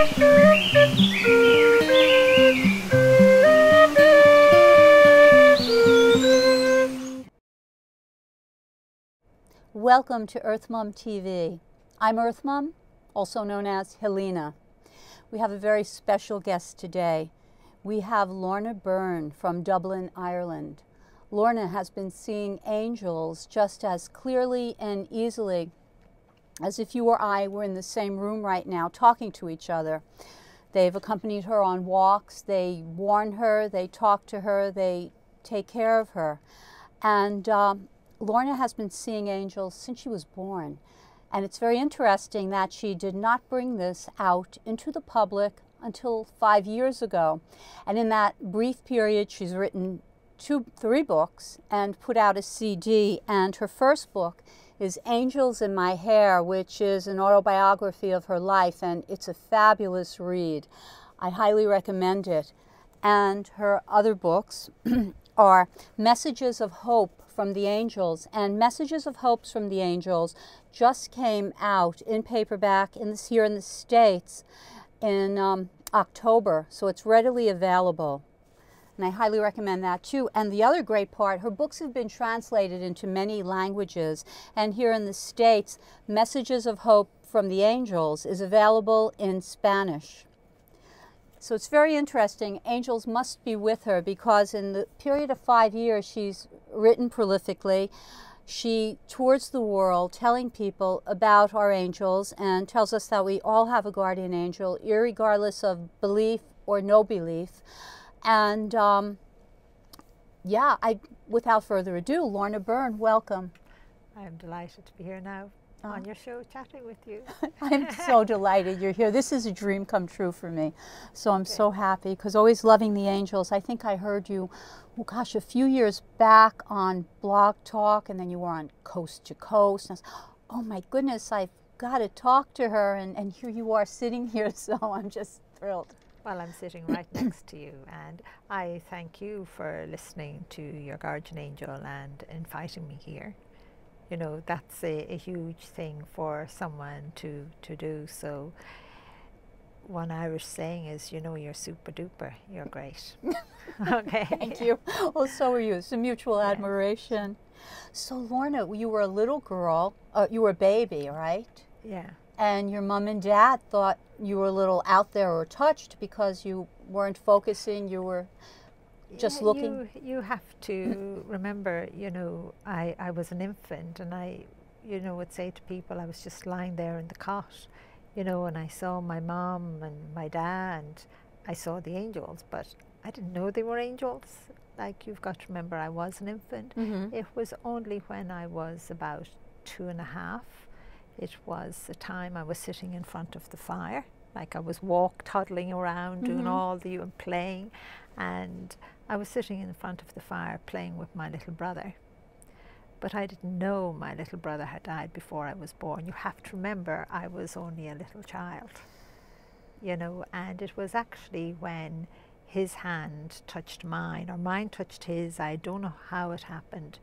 Welcome to Earth Mum TV. I'm Earth Mum, also known as Helena. We have a very special guest today. We have Lorna Byrne from Dublin, Ireland. Lorna has been seeing angels just as clearly and easily as if you or I were in the same room right now talking to each other. They've accompanied her on walks, they warn her, they talk to her, they take care of her. And Lorna has been seeing angels since she was born. And it's very interesting that she did not bring this out into the public until 5 years ago. And in that brief period, she's written 3 books and put out a CD. And her first book is Angels in My Hair, which is an autobiography of her life, and it's a fabulous read. I highly recommend it. And her other books are Messages of Hope from the Angels, and Messages of Hope from the Angels just came out in paperback here in the States in October, so it's readily available. And I highly recommend that too. And the other great part, her books have been translated into many languages. And here in the States, Messages of Hope from the Angels is available in Spanish. So it's very interesting. Angels must be with her because in the period of 5 years, she's written prolifically. She tours the world telling people about our angels and tells us that we all have a guardian angel, irregardless of belief or no belief. And yeah, without further ado, Lorna Byrne, welcome. I'm delighted to be here now on your show chatting with you. I'm so delighted you're here. This is a dream come true for me. So I'm so happy because always loving the angels. I think I heard you, oh gosh, a few years back on Blog Talk, and then you were on Coast to Coast. And I was, oh my goodness, I've got to talk to her. And here you are sitting here, so I'm just thrilled. Well, I'm sitting right next to you, and I thank you for listening to your guardian angel and inviting me here. You know, that's a huge thing for someone to do. So one Irish saying is, you know, you're super duper, you're great. Okay. Thank you. Well, so are you. It's a mutual admiration. So Lorna, you were a little girl, you were a baby, right? Yeah. And your mom and dad thought you were a little out there or touched because you weren't focusing, you were just looking. You have to remember, you know, I was an infant, and I, you know, would say to people I was just lying there in the cot, you know, and I saw my mom and my dad, and I saw the angels, but I didn't know they were angels. Like, you've got to remember, I was an infant. It was only when I was about 2.5. It was the time I was sitting in front of the fire, like I was toddling around, doing all and playing, and I was sitting in front of the fire playing with my little brother. But I didn't know my little brother had died before I was born. You have to remember, I was only a little child, you know, and it was actually when his hand touched mine, or mine touched his. I don't know how it happened.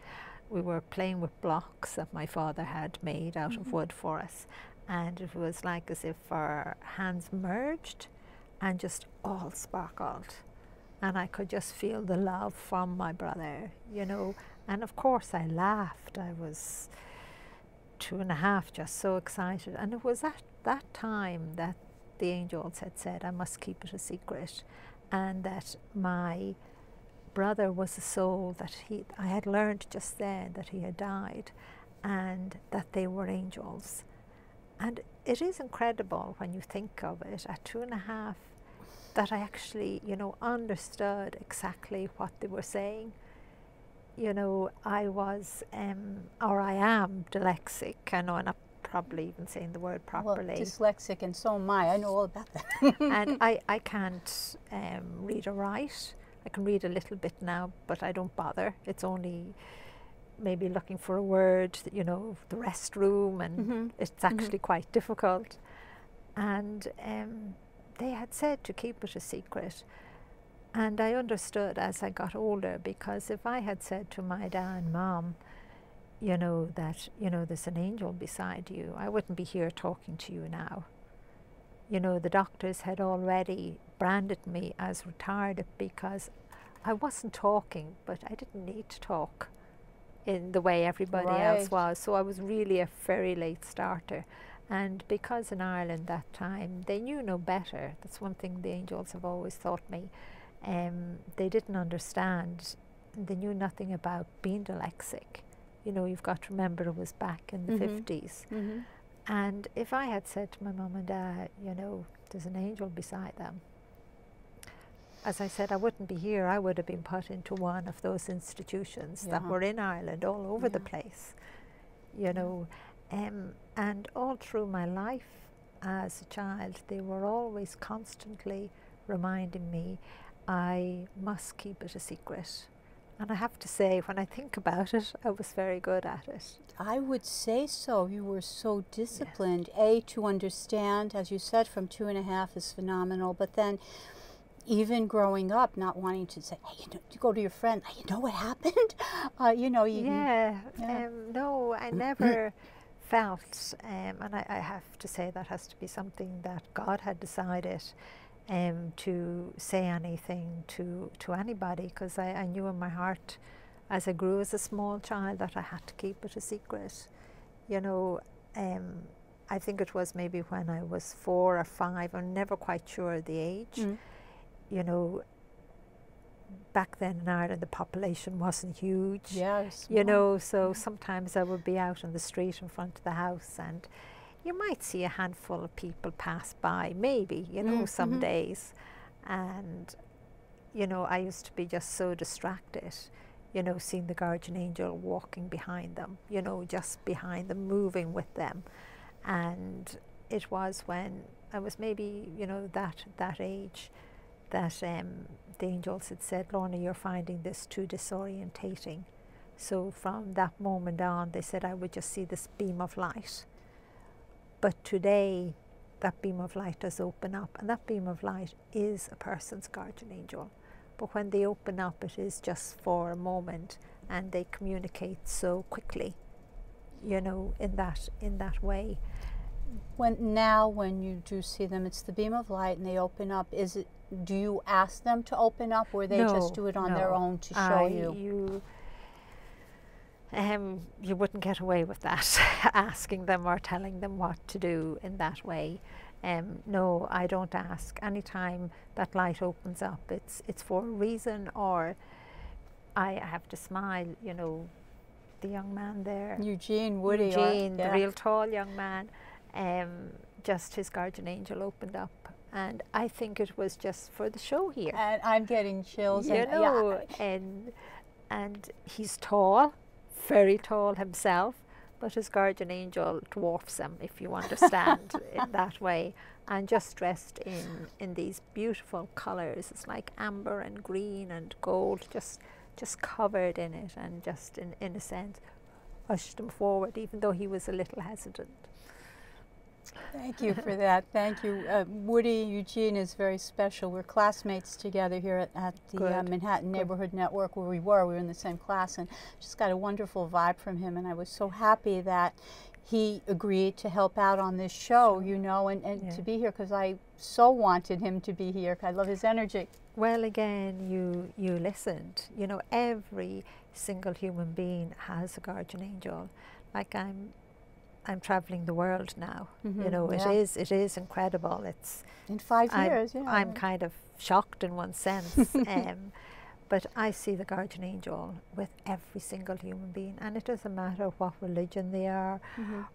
We were playing with blocks that my father had made out of wood for us, and it was like as if our hands merged and just all sparkled, and I could just feel the love from my brother, you know. And of course I laughed. I was 2.5, just so excited. And it was at that time that the angels had said I must keep it a secret, and that my brother was a soul that I had learned just then that he had died, and that they were angels. And it is incredible when you think of it at 2.5 that I actually, you know, understood exactly what they were saying. You know, I was, or I am dyslexic. I know I'm not probably even saying the word properly. Well, dyslexic, and so am I. I know all about that. And I can't read or write. I can read a little bit now, but I don't bother. It's only maybe looking for a word, you know, the restroom, and it's actually quite difficult. And they had said to keep it a secret. And I understood as I got older, because if I had said to my dad and mom, you know, that, you know, there's an angel beside you, I wouldn't be here talking to you now. you know, the doctors had already branded me as retarded because I wasn't talking, but I didn't need to talk in the way everybody else was. So I was really a very late starter. And because in Ireland that time, they knew no better. That's one thing the angels have always taught me. They didn't understand. They knew nothing about being dyslexic. You know, you've got to remember it was back in the 50s. And if I had said to my mum and dad, you know, there's an angel beside them, as I said, I wouldn't be here. I would have been put into one of those institutions that were in Ireland all over the place, you know. And all through my life as a child, they were always constantly reminding me I must keep it a secret. And I have to say, when I think about it, I was very good at it. I would say so. You were so disciplined. A, to understand, as you said, from 2.5 is phenomenal, but then even growing up, not wanting to say, hey, you know, you go to your friend, hey, you know what happened? You know, no, I never felt, and I have to say that has to be something that God had decided to say anything to anybody, because I knew in my heart as I grew as a small child that I had to keep it a secret. You know, I think it was maybe when I was 4 or 5, I'm never quite sure the age. You know, back then in Ireland the population wasn't huge. You know, so sometimes I would be out on the street in front of the house and you might see a handful of people pass by, maybe, you know, some days. And, you know, I used to be just so distracted, you know, seeing the guardian angel walking behind them, you know, just behind them, moving with them. And it was when I was maybe, you know, that age that the angels had said, Lorna, you're finding this too disorientating. So from that moment on, they said I would just see this beam of light. But today, that beam of light does open up, and that beam of light is a person's guardian angel. But when they open up, it is just for a moment, and they communicate so quickly, you know, in that way. When you do see them, it's the beam of light, and they open up. Do you ask them to open up, or they just do it on their own to show you? You wouldn't get away with that, asking them or telling them what to do in that way. No, I don't ask. Anytime that light opens up, it's for a reason, or I have to smile. You know, the young man there, Woody, the real tall young man, just his guardian angel opened up. And I think it was just for the show here. And I'm getting chills. You know, and he's tall, very tall himself, but his guardian angel dwarfs him, if you understand, in that way. And just dressed in these beautiful colours. It's like amber and green and gold, just covered in it, and just in a sense pushed him forward, even though he was a little hesitant. Thank you for that. Thank you. Woody Eugene is very special. We're classmates together here at the Manhattan Neighborhood Network, where we were in the same class, and just got a wonderful vibe from him. And I was so happy that he agreed to help out on this show, you know, and to be here, because I so wanted him to be here. I love his energy. Well, again, you listened. You know, every single human being has a guardian angel. Like I'm traveling the world now. You know, it is incredible. It's in 5 years. I'm kind of shocked in one sense, but I see the guardian angel with every single human being, and it doesn't matter what religion they are,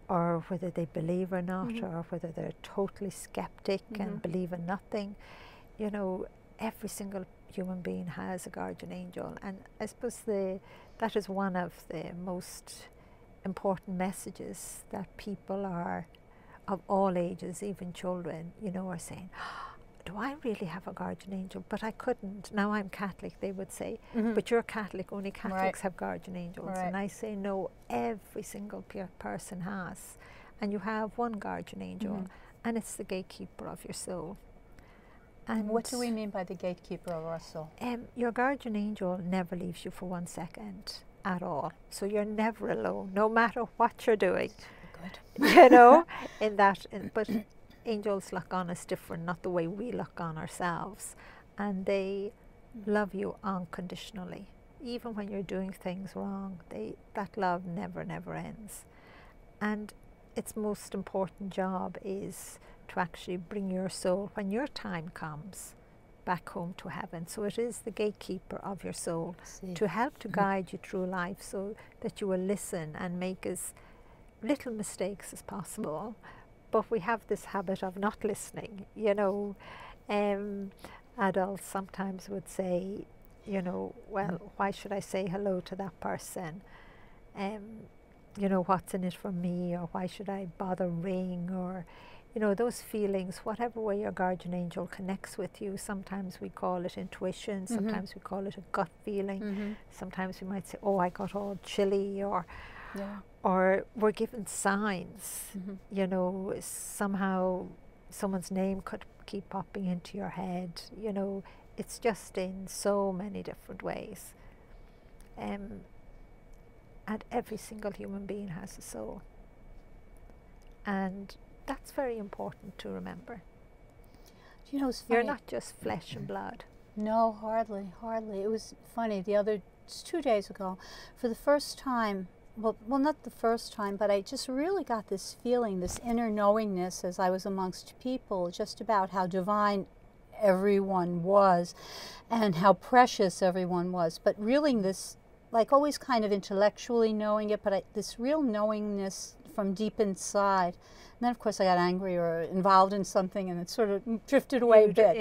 or whether they believe or not, or whether they're totally skeptic and believe in nothing. You know, every single human being has a guardian angel, and I suppose that is one of the most important messages that people are of all ages, even children, you know, are saying, do I really have a guardian angel? But I couldn't. Now I'm Catholic, they would say, but you're Catholic, only Catholics have guardian angels. And I say, no, every single person has. And you have one guardian angel, and it's the gatekeeper of your soul. And what do we mean by the gatekeeper of our soul? Your guardian angel never leaves you for 1 second at all. So you're never alone, no matter what you're doing. Good. You know, but angels look on us different, not the way we look on ourselves. And they love you unconditionally. Even when you're doing things wrong, that love never, never ends. And its most important job is to actually bring your soul, when your time comes, back home to heaven. So it is the gatekeeper of your soul to help to guide you through life, so that you will listen and make as little mistakes as possible. But we have this habit of not listening, you know. Adults sometimes would say, you know, well, why should I say hello to that person? You know, what's in it for me, or why should I bother ring, or, you know, those feelings, whatever way your guardian angel connects with you. Sometimes we call it intuition, sometimes we call it a gut feeling, sometimes we might say, oh, I got all chilly, or we're given signs, you know, somehow someone's name could keep popping into your head, you know. It's just in so many different ways. And every single human being has a soul. And that's very important to remember. You know, it's funny. You're not just flesh and blood. No, hardly. It was funny. 2 days ago, for the first time, well, not the first time, but I just really got this feeling, this inner knowingness as I was amongst people, just about how divine everyone was and how precious everyone was. But really this, like, always kind of intellectually knowing it, but this real knowingness from deep inside. And then, of course, I got angry or involved in something, and it sort of drifted away a bit.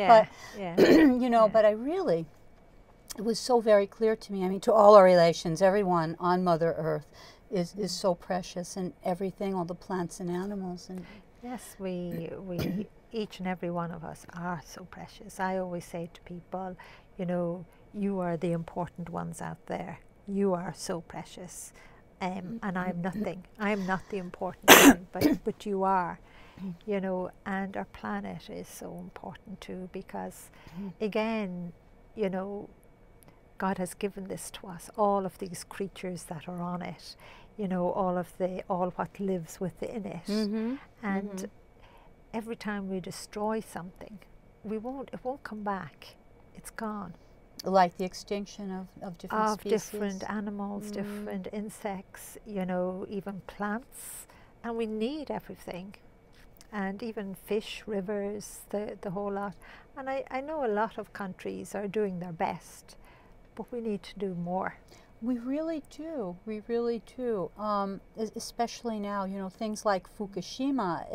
You know, but I really, it was so very clear to me. I mean, to all our relations, everyone on Mother Earth is so precious, and everything, all the plants and animals. And yes, we each and every one of us are so precious. I always say to people, you know, you are the important ones out there. You are so precious. And I'm nothing. I'm not the important one, but you are, you know. And our planet is so important too, because again, you know, God has given this to us, all of these creatures that are on it, you know, all what lives within it. And every time we destroy something, it won't come back. It's gone. Like the extinction of different species. Of different animals, different insects, you know, even plants. And we need everything. And even fish, rivers, the whole lot. And I know a lot of countries are doing their best, but we need to do more. We really do. We really do. Especially now, you know, things like Fukushima.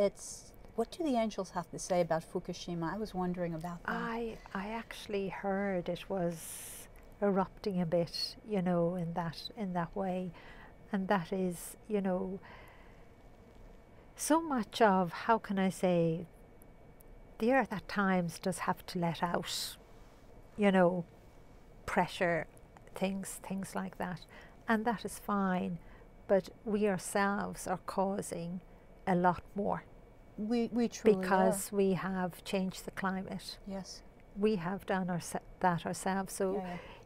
What do the angels have to say about Fukushima? I was wondering about that. I actually heard it was erupting a bit, you know, in that way. And that is, you know, so much of, how can I say, the earth at times does have to let out, you know, pressure, things like that. And that is fine. But we ourselves are causing a lot more. We truly because are. We have changed the climate. Yes. We have done that ourselves. So,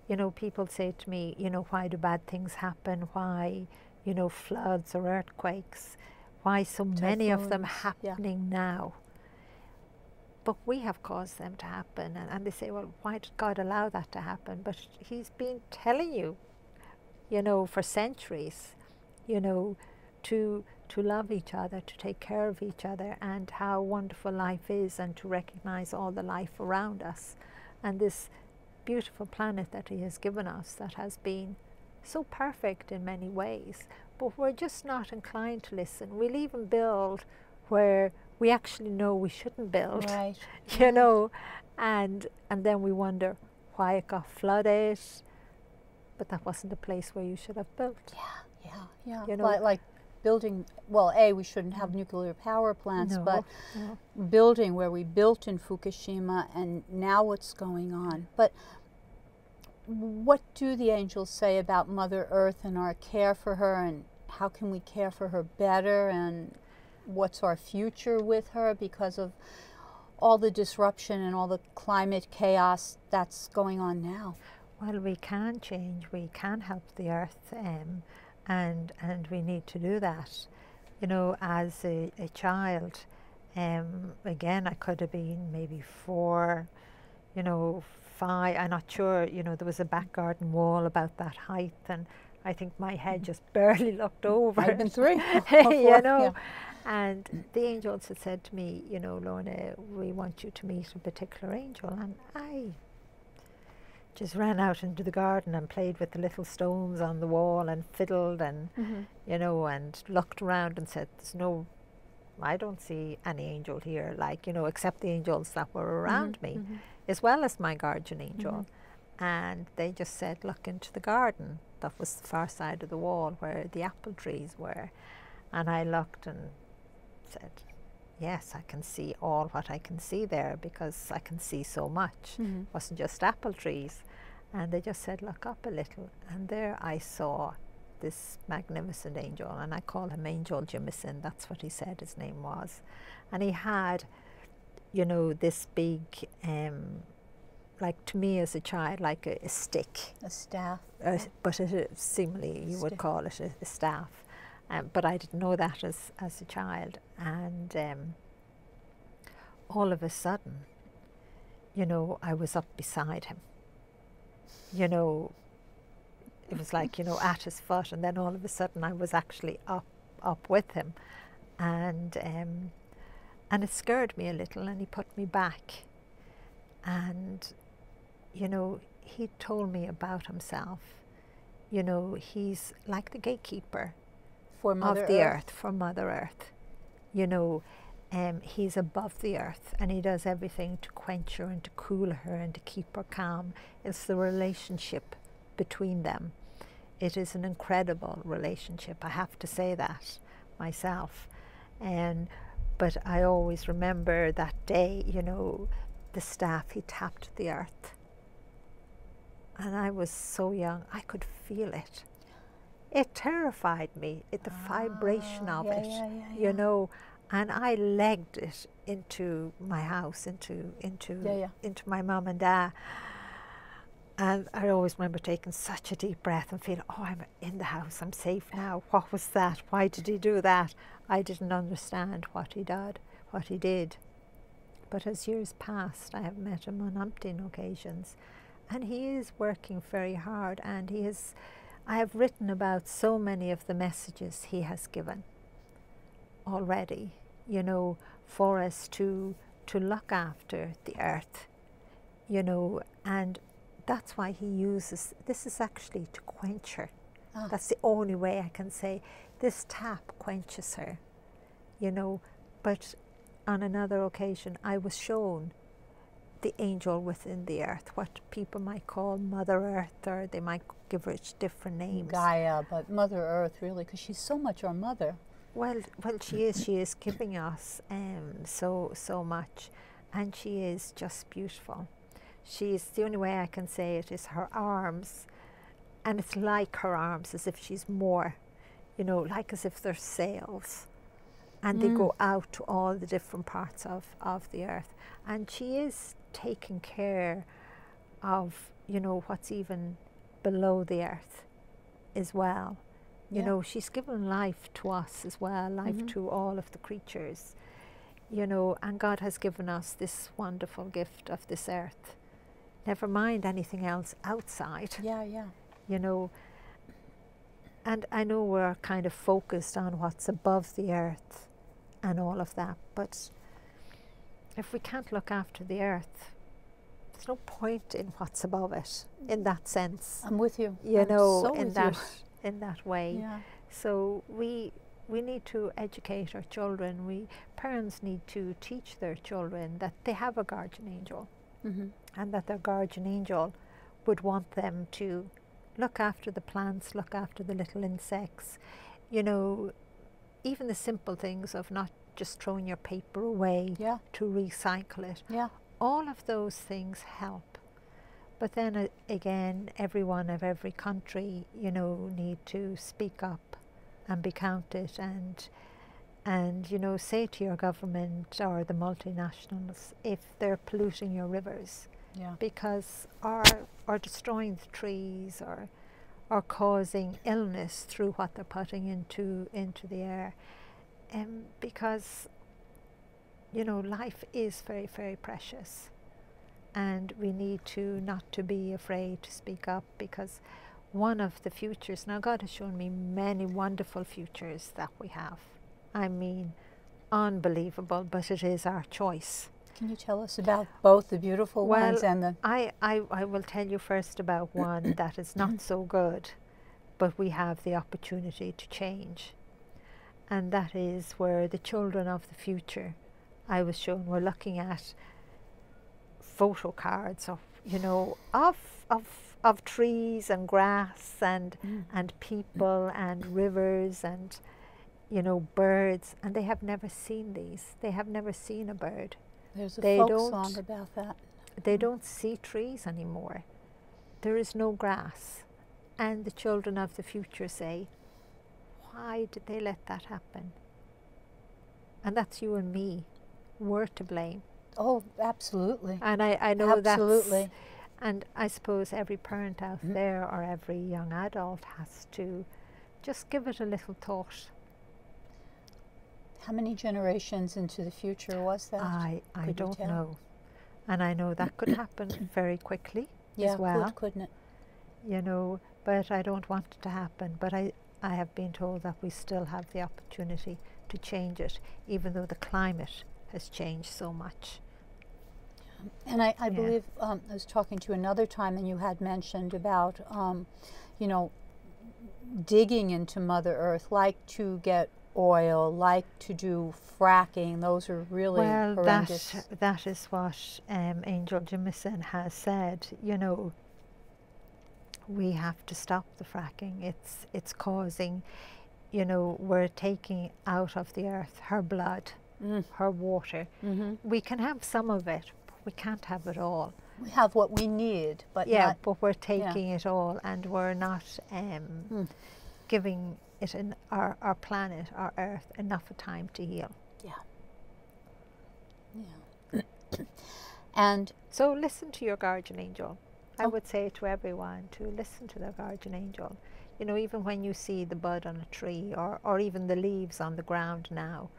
you know, people say to me, you know, why do bad things happen? Why, you know, floods or earthquakes? Why so many of them happening now? But we have caused them to happen. And they say, well, why did God allow that to happen? But He's been telling you, you know, for centuries, you know, to love each other, to take care of each other, and how wonderful life is, and to recognize all the life around us, and this beautiful planet that He has given us that has been so perfect in many ways. But we're just not inclined to listen. We'll even build where we actually know we shouldn't build, you know, and then we wonder why it got flooded, but that wasn't the place where you should have built. Yeah. You know, like building, well, we shouldn't have nuclear power plants, but building where we built in Fukushima, and now what's going on. But what do the angels say about Mother Earth and our care for her, and how can we care for her better, and what's our future with her because of all the disruption and all the climate chaos that's going on now? Well, we can change, we can help the earth, and we need to do that. You know, as a child, Again, I could have been maybe 4, you know, 5, I'm not sure, you know, there was a back garden wall about that height, and I think my head just barely looked over. I've been 3 or 4, you know. yeah. And the angels had said to me, you know, Lorna, we want you to meet a particular angel. And I just ran out into the garden and played with the little stones on the wall and fiddled and, you know, and looked around and said, there's no, I don't see any angel here, like, you know, except the angels that were around me, as well as my guardian angel. And they just said, look into the garden. That was the far side of the wall where the apple trees were. And I looked and said, yes, I can see all what I can see there, because I can see so much. It wasn't just apple trees. And they just said, look up a little. And there I saw this magnificent angel, and I call him Angel Jimison. That's what he said his name was. And he had, you know, this big, like to me as a child, like a stick. A staff. But seemingly you would call it a staff. But I didn't know that as a child. And all of a sudden, you know, I was up beside him. You know, it was like, you know, at his foot, and then all of a sudden I was actually up with him. And it scared me a little, and he put me back. And, you know, he told me about himself. You know, he's like the gatekeeper For Mother of the Earth. earth, for Mother Earth. You know, he's above the earth, and he does everything to quench her and to cool her and to keep her calm. It's the relationship between them. It is an incredible relationship, I have to say that myself. But I always remember that day, you know, the staff, he tapped the earth. And I was so young, I could feel it. It terrified me, the vibration of it, you know, and I legged it into my house, into my mum and dad. And I always remember taking such a deep breath and feeling, oh, I'm in the house, I'm safe now. What was that? Why did he do that? I didn't understand what he did. But as years passed, I have met him on umpteen occasions, and he is working very hard, and I have written about so many of the messages he has given already, you know, for us to look after the earth, you know, and that's why he uses, this is actually to quench her. That's the only way I can say this tap quenches her, you know. But on another occasion, I was shown the angel within the earth, what people might call Mother Earth, or they might give her different names. Gaia, but Mother Earth, really, because she's so much our mother. Well, she is giving us so much, and she is just beautiful. She's, the only way I can say it is her arms, and it's like her arms, as if she's more, you know, like as if they're sails, and they go out to all the different parts of the earth. And she is taking care of, you know, what's even below the earth as well. You know, she's given life to us as well, life to all of the creatures, you know, and God has given us this wonderful gift of this earth. Never mind anything else outside. You know, and I know we're kind of focused on what's above the earth and all of that, but if we can't look after the earth, there's no point in what's above it, in that sense. I'm with you. You know, so in that way. So we need to educate our children. Parents need to teach their children that they have a guardian angel, and that their guardian angel would want them to look after the plants, look after the little insects, you know, even the simple things of not just throwing your paper away, to recycle it. All of those things help. But then again, everyone of every country, you know, need to speak up and be counted, and you know, say to your government or the multinationals if they're polluting your rivers, because or destroying the trees, or causing illness through what they're putting into the air, because you know, life is very, very precious. And we need to not to be afraid to speak up, because one of the futures, now God has shown me many wonderful futures that we have. I mean, unbelievable, but it is our choice. Can you tell us about both the beautiful ones and the... I will tell you first about one that is not so good, but we have the opportunity to change. And that is where the children of the future, I was shown, we're looking at photo cards of, you know, of trees and grass and people and rivers and, you know, birds, and they have never seen these. They have never seen a bird. There's a folk song about that. They don't see trees anymore. There is no grass. And the children of the future say, why did they let that happen? And that's you and me. We're to blame. Oh, absolutely. And I know absolutely. That's, and I suppose every parent out there or every young adult has to just give it a little thought. How many generations into the future was that? I don't know. And I know that could happen very quickly as well. Yeah, couldn't it? You know, but I don't want it to happen. But I have been told that we still have the opportunity to change it, even though the climate has changed so much. And I believe I was talking to you another time, and you had mentioned about, you know, digging into Mother Earth, like to get oil, like to do fracking. Those are really horrendous. That is what Angel Jimison has said. You know, we have to stop the fracking. It's causing, you know, we're taking out of the earth her blood, her water. We can have some of it, but we can't have it all. We have what we need, but but we're taking it all, and we're not giving it in our planet, our earth, enough time to heal. And so listen to your guardian angel. I would say to everyone to listen to their guardian angel. You know, even when you see the bud on a tree or even the leaves on the ground now,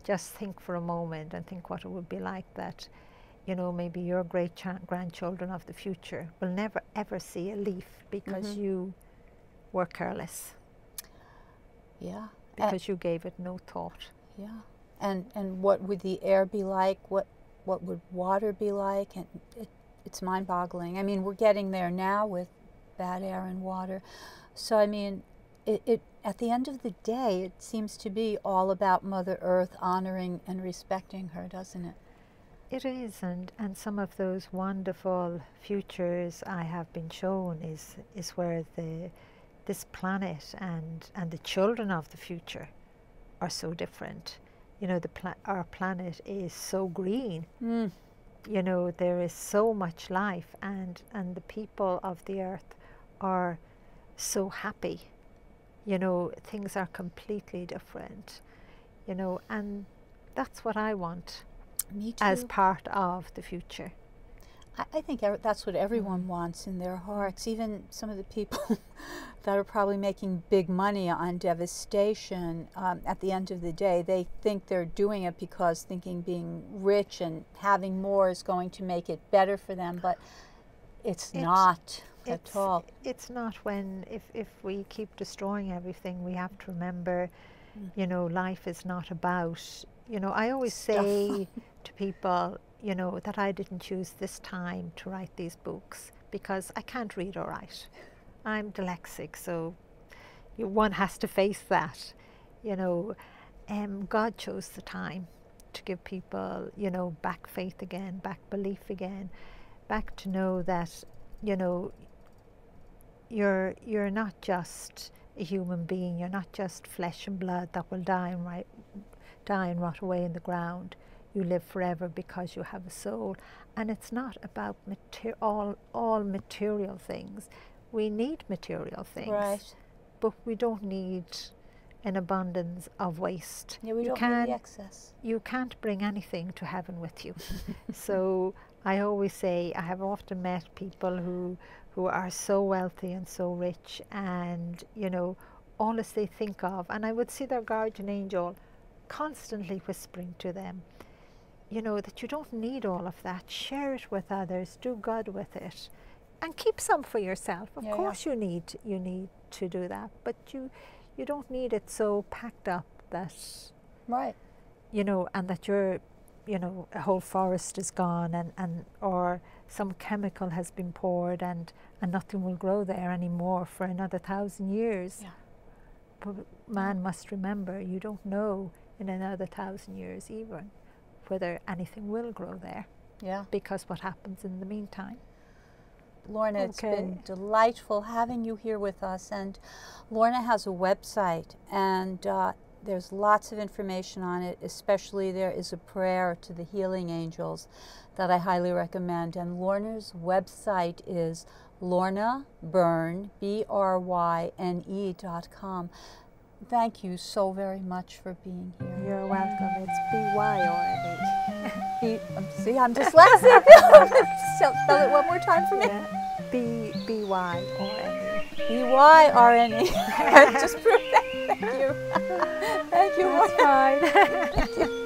just think for a moment and think what it would be like that, you know, maybe your great-grandchildren of the future will never ever see a leaf because you were careless. Because you gave it no thought. And what would the air be like? What would water be like? And it's mind-boggling. I mean, we're getting there now with bad air and water. So I mean, it at the end of the day, it seems to be all about Mother Earth, honoring and respecting her, doesn't it? It is, and some of those wonderful futures I have been shown is where this planet and the children of the future are so different. You know, our planet is so green. You know, there is so much life, and the people of the earth are so happy. You know, things are completely different. You know, and that's what I want. Me too. As part of the future. I think that's what everyone wants in their hearts, even some of the people that are probably making big money on devastation. At the end of the day, they think they're doing it because thinking being rich and having more is going to make it better for them, but it's not at all. It's not. When if we keep destroying everything, we have to remember, you know, life is not about, you know, I always say to people, you know, that I didn't choose this time to write these books because I can't read or write. I'm dyslexic, so one has to face that. You know, God chose the time to give people, you know, back faith again, back belief again, back to know that, you know, you're not just a human being. You're not just flesh and blood that will die and rot away in the ground. You live forever because you have a soul. And it's not about all material things. We need material things, but we don't need an abundance of waste. Yeah, we don't need the excess. You can't bring anything to heaven with you. So I always say, I have often met people who are so wealthy and so rich, and, you know, all as they think of, and I would see their guardian angel constantly whispering to them, you know, that you don't need all of that. Share it with others, do good with it, and keep some for yourself. Of course you need to do that, but you don't need it so packed up that, right, you know, and that you're, you know, a whole forest is gone, and or some chemical has been poured and nothing will grow there anymore for another 1,000 years. Yeah. But man must remember, you don't know in another 1,000 years even whether anything will grow there. Yeah. Because what happens in the meantime. Lorna, it's been delightful having you here with us. And Lorna has a website, and there's lots of information on it. Especially there is a prayer to the healing angels that I highly recommend. And Lorna's website is Lorna Byrne, BRYNE.com. Thank you so very much for being here. You're welcome. It's BYRNE. See, I'm dyslexic. Spell it one more time for me. Yeah. BYRNE. BYRNE. Just prove that. Thank you. Thank you. That's fine. Thank you.